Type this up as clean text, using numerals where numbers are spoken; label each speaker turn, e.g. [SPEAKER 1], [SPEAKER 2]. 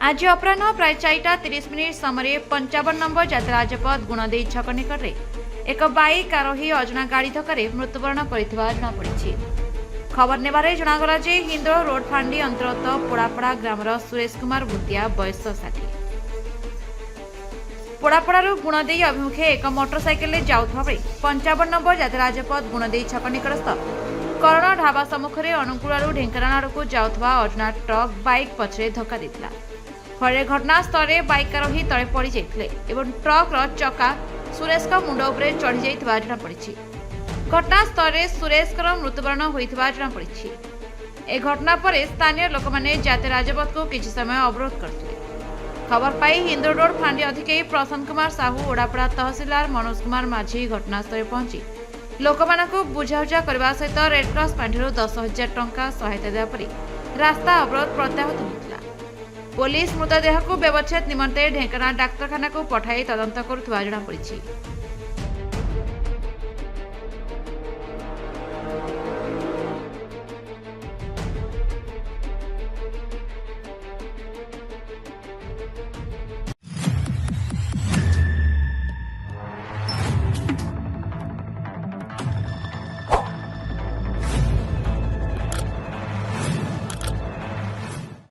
[SPEAKER 1] आज अपराह प्राय 4:30 समय 55 नंबर जात्रा राजपथ गुणदेई छक निकट में एक बाइक आरोही अजना गाड़ी धक्के मृत्युवरण कर जमापड़ी। खबर नेबारे जनागला जे हिंदोल रोड फांडी अंतर्गत पोड़ापड़ा ग्रामर सुरेश कुमार भूतिया बयस 60 पोड़ापड़ारू गुणदेई अभिमुखे एक मोटरसाइकेल जाऊा बेले 55 नंबर जात्रा राजपथ गुणदेई छक निकटस्थ करण ढाबा सम्मुखें अनुकूलू ढेंकानाल को जाऊा अजना ट्रक बाइक पछरे धक्का देता। फल घटनास्थल में बाइक आरोही तले पड़ जाते ट्रक्र चक्का सुरेश मुंड उपर चढ़ी जाता जमापड़ी। घटनास्थल में सुरेश मृत्युवरण होता जमापड़ी। ए घटना पर स्थानीय लोक मैंने जाते राजपथ को किसी समय अवरोध करते। खबर पाई हिंदोल रोड फांडी अधिकारी प्रसन्न कुमार साहू ओडापड़ा तहसीलदार मनोज कुमार माझी घटनास्थल पहुंची लोक मानू बुझाउझा करने सहित रेडक्रॉस पांठिर 10,000 टंका सहायता देवापर रास्ता अवरोध प्रत्याहत होता। पुलिस मृतदेह को व्यवच्छेद निमंते ढेंकानाल डाक्तरखाना को पठाई तदंत करुवा जमापड़ी।